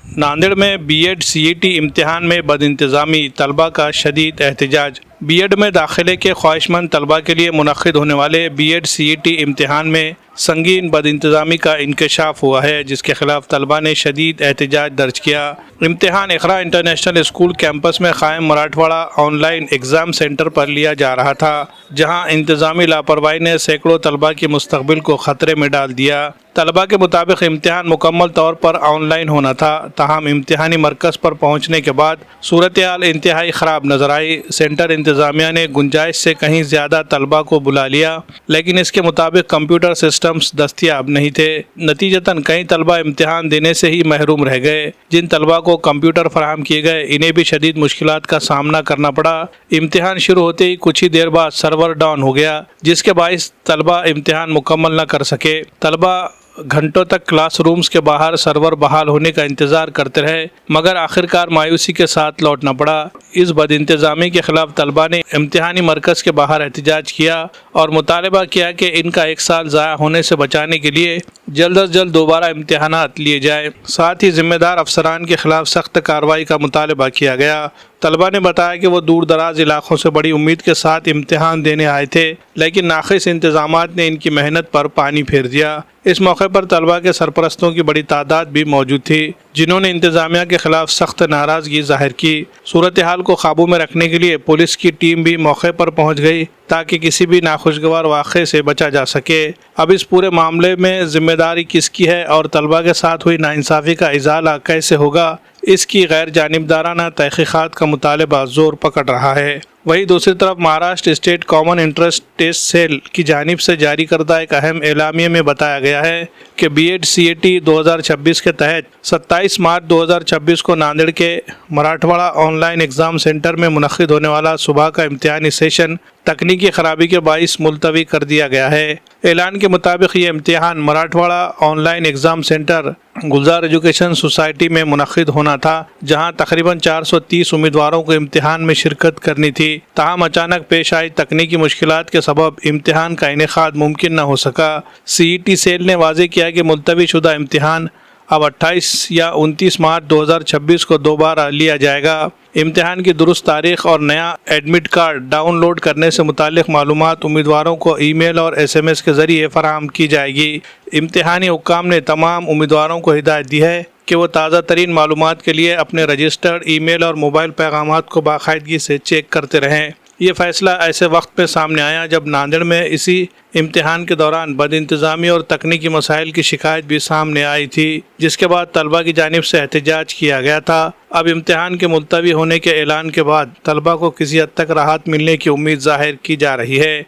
नांदेड़ में BEd CET इम्तिहान में बदइंतज़ामी, तलबा का शदीद एहतजाज। बीएड में दाखिले के ख्वाहिशमंद तलबा के लिए मुनक्किद होने वाले बीएड सीईटी इम्तिहान में संगीन बदइंतज़ामी का इंकशाफ हुआ है, जिसके खिलाफ तलबा ने शदीद एहतजाज दर्ज किया। इम्तिहान इक़रा इंटरनेशनल स्कूल कैंपस में क़ायम मराठवाड़ा ऑनलाइन एग्ज़ाम सेंटर पर लिया जा रहा था, जहां इंतज़ामी लापरवाही ने सैकड़ों तलबा के मुस्तक़बिल को ख़तरे में डाल दिया। तलबा के मुताबिक इम्तिहान मुकम्मल तौर पर ऑनलाइन होना था, ताहम इम्तिहानी मरकज़ पर पहुँचने के बाद सूरत हाल इंतहाई ख़राब नज़र आई। सेंटर इंतज़ामिया ने गुंजाइश से कहीं ज़्यादा तलबा को बुला लिया, लेकिन इसके मुताबिक कंप्यूटर सिस्टम्स दस्तियाब नहीं थे। नतीजतन कई तलबा इम्तिहान देने से ही महरूम रह गए। जिन तलबा को कंप्यूटर फराहम किए गए, इन्हें भी शदीद मुश्किलात का सामना करना पड़ा। इम्तिहान शुरू होते ही कुछ ही देर बाद सर्वर डाउन हो गया, जिसके बाइस तलबा इम्तिहान मुकम्मल न कर सके। तलबा घंटों तक क्लास रूम्स के बाहर सर्वर बहाल होने का इंतज़ार करते रहे, मगर आखिरकार मायूसी के साथ लौटना पड़ा। इस बदइंतज़ामी के खिलाफ तलबा ने इम्तिहानी मरकज़ के बाहर एहतजाज किया और मुतालबा किया कि इनका एक साल ज़ाया होने से बचाने के लिए जल्द अज जल्द दोबारा इम्तिहानात लिए जाएँ। साथ ही ज़िम्मेदार अफसरान के खिलाफ सख्त कार्रवाई का मुतालबा किया गया। तलबा ने बताया कि वो दूर दराज इलाकों से बड़ी उम्मीद के साथ इम्तिहान देने आए थे, लेकिन नाक़िस इंतज़ामात ने इनकी मेहनत पर पानी फेर दिया। इस मौके पर तलबा के सरपरस्तों की बड़ी तादाद भी मौजूद थी, जिन्होंने इंतज़ामिया के खिलाफ सख्त नाराज़गी ज़ाहिर की। सूरत हाल को काबू में रखने के लिए पुलिस की टीम भी मौके पर पहुंच गई, ताकि किसी भी नाखुशगवार वाक़े से बचा जा सके। अब इस पूरे मामले में ज़िम्मेदारी किसकी है और तलबा के साथ हुई नाइंसाफ़ी का इज़ाला कैसे होगा, इसकी गैर जानिबदाराना तहक़ीक़ात का मुतालबा ज़ोर पकड़ रहा है। वहीं दूसरी तरफ Maharashtra state common interest test cell की जानिब से जारी करदा एक अहम एलामिया में बताया गया है कि बीएड सीईटी 2026 के तहत 27 मार्च 2026 को नांदेड़ के मराठवाड़ा ऑनलाइन एग्ज़ाम सेंटर में मुनक्किद होने वाला सुबह का इम्तिहानी सेशन तकनीकी खराबी के बाइस मुलतवी कर दिया गया है। ऐलान के मुताबिक ये इम्तिहान मराठवाड़ा ऑनलाइन एग्ज़ाम सेंटर गुलजार एजुकेशन सोसाइटी में मुनक्किद होना था, जहां तकरीबन 430 उम्मीदवारों को इम्तिहान में शिरकत करनी थी। ताहम अचानक पेश आई तकनीकी मुश्किलात के सबब इम्तिहान का इनेकाद मुमकिन न हो सका। सीईटी सेल ने वाज़ेह किया कि मुलतवी शुदा इम्तिहान अब 28 या 29 मार्च 2026 को दोबारा लिया जाएगा। इम्तिहान की दुरुस्त तारीख और नया एडमिट कार्ड डाउनलोड करने से मुतालिक मालूमात उम्मीदवारों को ईमेल और एसएमएस के ज़रिए फ़राहम की जाएगी। इम्तिहानी हुक्काम ने तमाम उम्मीदवारों को हिदायत दी है कि वो ताज़ा तरीन मालूमात के लिए अपने रजिस्टर्ड ईमेल और मोबाइल पैगामात को बाकायदगी से चेक करते रहें। ये फ़ैसला ऐसे वक्त पे सामने आया जब नांदेड़ में इसी इम्तिहान के दौरान बदइंतज़ामी और तकनीकी मसाइल की शिकायत भी सामने आई थी, जिसके बाद तलबा की जानिब से एहतजाज किया गया था। अब इम्तिहान के मुलतवी होने के ऐलान के बाद तलबा को किसी हद तक राहत मिलने की उम्मीद जाहिर की जा रही है।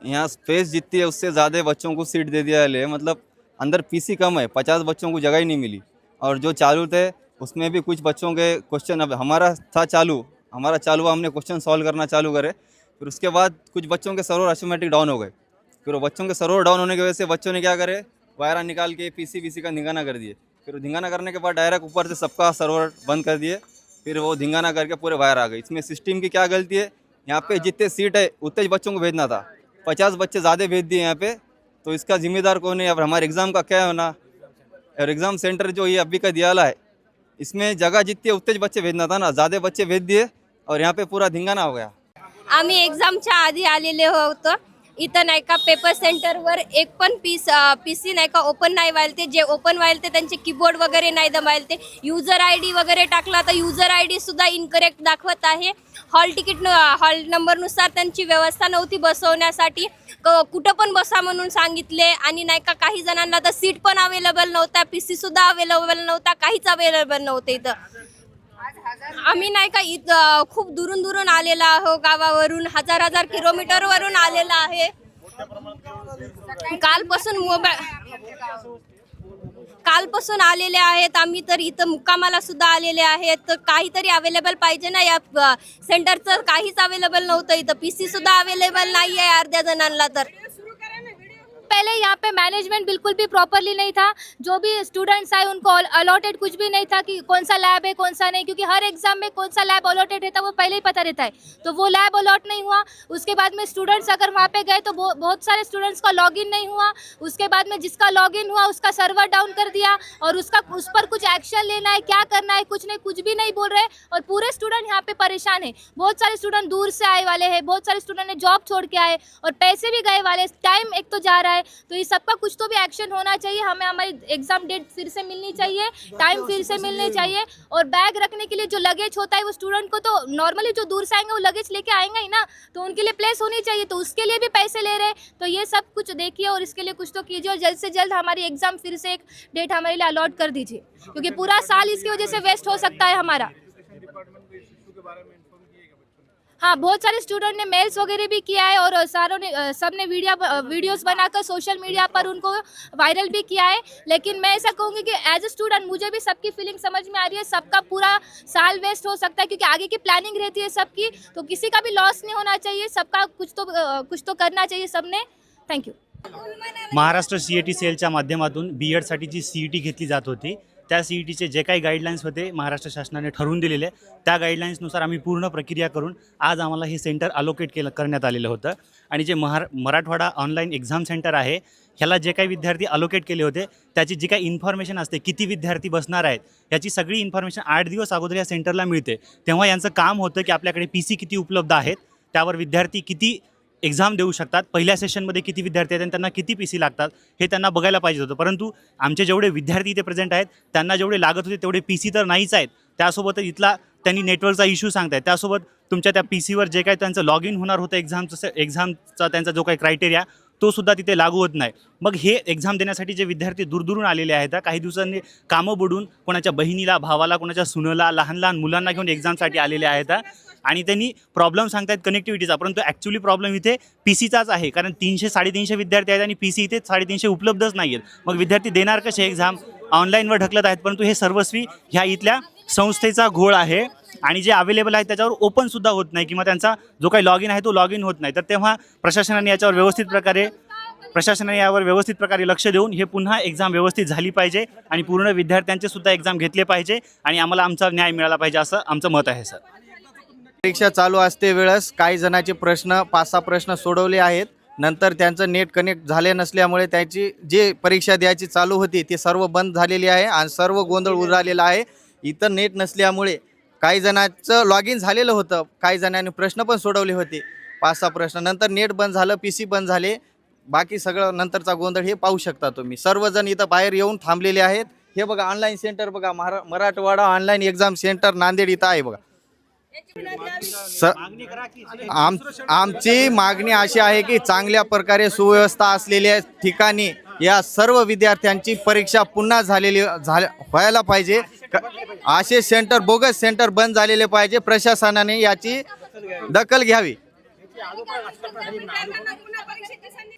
यहाँ स्पेस जितनी है उससे ज़्यादा बच्चों को सीट दे दिया है, मतलब अंदर पीसी कम है, 50 बच्चों को जगह ही नहीं मिली। और जो चालू थे उसमें भी कुछ बच्चों के क्वेश्चन, अब हमारा चालू हमने क्वेश्चन सॉल्व करना चालू करे, फिर उसके बाद कुछ बच्चों के सर्वर ऑटोमेटिक डाउन हो गए। फिर वो बच्चों के सर्वर डाउन होने की वजह से बच्चों ने क्या करे, वायरा निकाल के पीसी का धिंगाना कर दिए। फिर धिंगाना करने के बाद डायरेक्ट ऊपर से सबका सर्वर बंद कर दिए, फिर वो धिंगाना करके पूरे वायर आ गए। इसमें सिस्टम की क्या गलती है, यहाँ पे जितने सीट है उतने बच्चों को भेजना था, 50 बच्चे ज़्यादा भेज दिए यहाँ पे, तो इसका जिम्मेदार कौन है? अब हमारे एग्ज़ाम का क्या होना, और एग्ज़ाम सेंटर जो ये अभी का दियाला है, इसमें जगह जितनी उतने बच्चे भेजना था ना, ज़्यादा बच्चे भेज दिए और यहाँ पे पूरा धिंगाणा हो गया। आम्ही एक्झामच्या आधी आलेले होतो इथं, नाही का पेपर सेंटरवर एक पण पीसी नाही का ओपन नाही व्हायला ते, जे ओपन व्हायला ते त्यांचे कीबोर्ड वगैरे नाही दबायला ते, यूजर आयडी वगैरे टाकला तर यूजर आयडी सुद्धा इनकरेक्ट दाखवत आहे। हॉल नंबरनुसार त्यांची व्यवस्था नव्हती बसवण्यासाठी, कुठं पण बसा म्हणून सांगितले, आणि नाही का काही जणांना तर सीट पण अवेलेबल नव्हता, पीसी सुद्धा अवेलेबल नव्हता, काहीच अवेलेबल नव्हतं इथं। आम्ही नाही का इथं खूप दुरून आलेला आहो, गावावरून हजार किलोमीटर वरून आलेला आहे। कालपासून आलेले आहेत आम्ही, तर इथं मुक्कामाला सुद्धा आलेले आहेत। तर काहीतरी अवेलेबल पाहिजे ना, या सेंटरचं काहीच अवेलेबल नव्हतं इथं, पीसी सुद्धा अवेलेबल नाही आहे अर्ध्या जणांना। तर पहले यहाँ पे मैनेजमेंट बिल्कुल भी प्रॉपरली नहीं था, जो भी स्टूडेंट्स आए उनको अलॉटेड कुछ भी नहीं था कि कौन सा लैब है कौन सा नहीं, क्योंकि हर एग्जाम में कौन सा लैब अलॉटेड रहता है वो पहले ही पता रहता है, तो वो लैब अलॉट नहीं हुआ। उसके बाद में स्टूडेंट्स अगर वहाँ पे गए तो बहुत सारे स्टूडेंट्स का लॉगिन नहीं हुआ, उसके बाद में जिसका लॉगिन हुआ उसका सर्वर डाउन कर दिया और उस पर कुछ एक्शन लेना है, क्या करना है, कुछ नहीं, कुछ भी नहीं बोल रहे और पूरे स्टूडेंट यहाँ पे परेशान है। बहुत सारे स्टूडेंट दूर से आए वाले हैं, बहुत सारे स्टूडेंट ने जॉब छोड़ के आए और पैसे भी गए वाले, टाइम एक तो जा रहा है, तो ये सबका कुछ तो भी एक्शन होना चाहिए। हमें हमारी एग्जाम डेट फिर से मिलनी चाहिए, टाइम फिर से मिलने चाहिए और बैग रखने के लिए जो लगेज होता है वो स्टूडेंट को तो नॉर्मली जो दूर से आएंगे वो लगेज लेके आएंगे ही ना, तो उनके लिए प्लेस होनी चाहिए, तो उसके लिए भी पैसे ले रहे हैं। तो ये सब कुछ देखिए और इसके लिए कुछ तो कीजिए और जल्द से जल्द हमारी एग्जाम फिर से एक डेट हमारे लिए अलॉट कर दीजिए, क्योंकि पूरा साल इसकी वजह से वेस्ट हो सकता है हमारा। हाँ, बहुत सारे स्टूडेंट ने मेल्स वगैरह भी किया है और सब ने वीडियोस बनाकर सोशल मीडिया पर उनको वायरल भी किया है, लेकिन मैं ऐसा कहूँगी कि एज ए स्टूडेंट मुझे भी सबकी फीलिंग समझ में आ रही है। सबका पूरा साल वेस्ट हो सकता है क्योंकि आगे की प्लानिंग रहती है सबकी, तो किसी का भी लॉस नहीं होना चाहिए, सबका कुछ तो करना चाहिए सबने। Thank you. महाराष्ट्र CET सेलच्या माध्यमातून BEdसाठी जी CET घेतली जात होती त्या CETचे जे काही गाईडलाईन्स होते महाराष्ट्र शासनाने ठरवून दिलेले, त्या गाईडलाईन्सनुसार आम्ही पूर्ण प्रक्रिया करून आज आम्हाला हे सेंटर अलोकेट करण्यात आलेलं होतं आणि जे मराठवाडा ऑनलाईन एक्झाम सेंटर आहे ह्याला जे काही विद्यार्थी अलोकेट केले होते त्याची जी काही इन्फॉर्मेशन असते, किती विद्यार्थी बसणार आहेत याची सगळी इन्फॉर्मेशन 8 दिवस अगोदर या सेंटरला मिळते। तेव्हा यांचं काम होतं की आपल्याकडे PC किती उपलब्ध आहेत, त्यावर विद्यार्थी किती एक्झाम देऊ शकतात, पहिल्या सेशनमध्ये किती विद्यार्थी आहेत आणि त्यांना किती PC लागतात हे त्यांना बघायला पाहिजे होतं, परंतु आमचे जेवढे विद्यार्थी इथे प्रेझेंट आहेत त्यांना जेवढे लागत होते तेवढे PC तर नाहीच आहेत। त्यासोबत इथला त्यांनी नेटवर्कचा इश्यू सांगतायत, त्यासोबत तुमच्या त्या PCवर जे काही त्यांचं लॉग इन होणार होतं एक्झामचा त्यांचा जो काही क्रायटेरिया तो सुद्धा तिथे लागू होत नाही। मग हे एक्झाम देण्यासाठी जे विद्यार्थी दूरदूरून आलेले आहेत, काही दिवसांनी कामं बुडून कोणाच्या बहिणीला, भावाला, कोणाच्या सुनेला, लहान लहान मुलांना घेऊन एक्झामसाठी आलेले आहेत आणि त्यांनी प्रॉब्लेम सांगतायत कनेक्टिव्हिटीचा, परंतु ॲक्च्युली प्रॉब्लेम इथे PCचाच आहे, कारण 300-350 विद्यार्थी आहेत आणि PC इथे 350 उपलब्धच नाही आहेत। मग विद्यार्थी देणार कसे एक्झाम, ऑनलाईनवर ढकलत आहेत, परंतु हे सर्वस्वी ह्या इथल्या संस्थेचा घोळ आहे आणि जे अवेलेबल आहे त्याच्यावर ओपनसुद्धा होत नाही किंवा त्यांचा जो काही लॉग इन आहे तो लॉग इन होत नाही। तर तेव्हा प्रशासनाने यावर व्यवस्थित प्रकारे लक्ष देऊन हे पुन्हा एक्झाम व्यवस्थित झाली पाहिजे आणि पूर्ण विद्यार्थ्यांचे सुद्धा एक्झाम घेतले पाहिजे आणि आम्हाला आमचा न्याय मिळाला पाहिजे असं आमचं मत आहे सर। परीक्षा चालू असते वेळेस काही जणांचे प्रश्न 5-6 प्रश्न सोडवले आहेत, नंतर त्यांचं नेट कनेक्ट झाले नसल्यामुळे त्याची जे परीक्षा द्यायची चालू होती ते सर्व बंद झालेली आहे आणि सर्व गोंधळ उडालेला आहे। इथं नेट नसल्यामुळे काही जणांचं लॉग इन झालेलं होतं, काही जणांनी प्रश्न पण सोडवले होते 5-6 प्रश्न, नंतर नेट बंद झालं, PC बंद झाले, बाकी सगळं नंतरचा गोंधळ हे पाहू शकता तुम्ही। सर्वजण इथं बाहेर येऊन थांबलेले आहेत। हे बघा ऑनलाईन सेंटर बघा, Marathwada online exam centre Nanded इथं आहे बघा। आमची मागणी अशी आहे की चांगल्या प्रकारे सुव्यवस्था असलेल्या ठिकाणी या सर्व विद्यार्थ्यांची परीक्षा पुन्हा व्हायला पाहिजे। असे सेंटर, बोगस सेंटर बंद झालेले पाहिजे, प्रशासनाने याची दखल घ्यावी।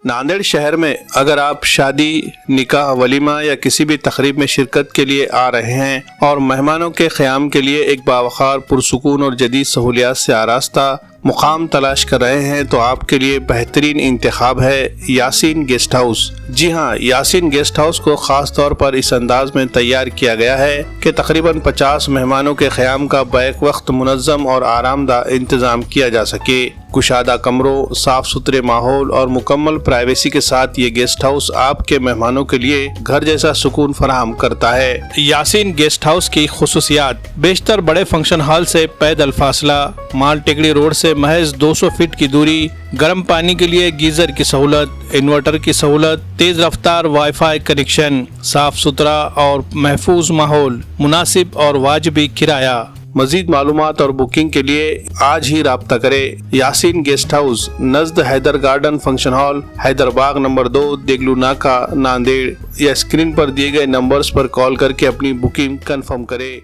नांदेड़ शहर में अगर आप शादी, निकाह, वलीमा या किसी भी तकरीब में शिरकत के लिए आ रहे हैं और मेहमानों के क़याम के लिए एक बावखार, पुरसुकून और जदीद सहूलियात से आरास्ता मुकाम तलाश कर रहे हैं तो आपके लिए बेहतरीन इंतखाब है यासीन गेस्ट हाउस। जी हाँ, यासीन गेस्ट हाउस को ख़ास तौर पर इस अंदाज में तैयार किया गया है कि तकरीबन 50 मेहमानों के क़याम का बैक वक्त मुनज़्ज़म और आरामदा इंतज़ाम किया जा सके। कुशादा कमरों, साफ सुथरे माहौल और मुकम्मल प्राइवेसी के साथ ये गेस्ट हाउस आपके मेहमानों के लिए घर जैसा सुकून फराहम करता है। यासीन गेस्ट हाउस की खुसूसियात: बेशतर बड़े फंक्शन हॉल से पैदल फासला, माल टेकड़ी रोड से महज 200 फीट की दूरी, गर्म पानी के लिए गीजर की सहूलत, इन्वर्टर की सहूलत, तेज रफ्तार वाईफाई कनेक्शन, साफ सुथरा और महफूज माहौल, मुनासिब और वाजिबी किराया। मजीद मालूमात और बुकिंग के लिए आज ही राब्ता करें। यासीन गेस्ट हाउस, नज़द Haider garden function hall, Haiderbagh number 2, Deglur Naka, Nanded. या स्क्रीन पर दिए गए नंबर्स पर कॉल करके अपनी बुकिंग कंफर्म करें।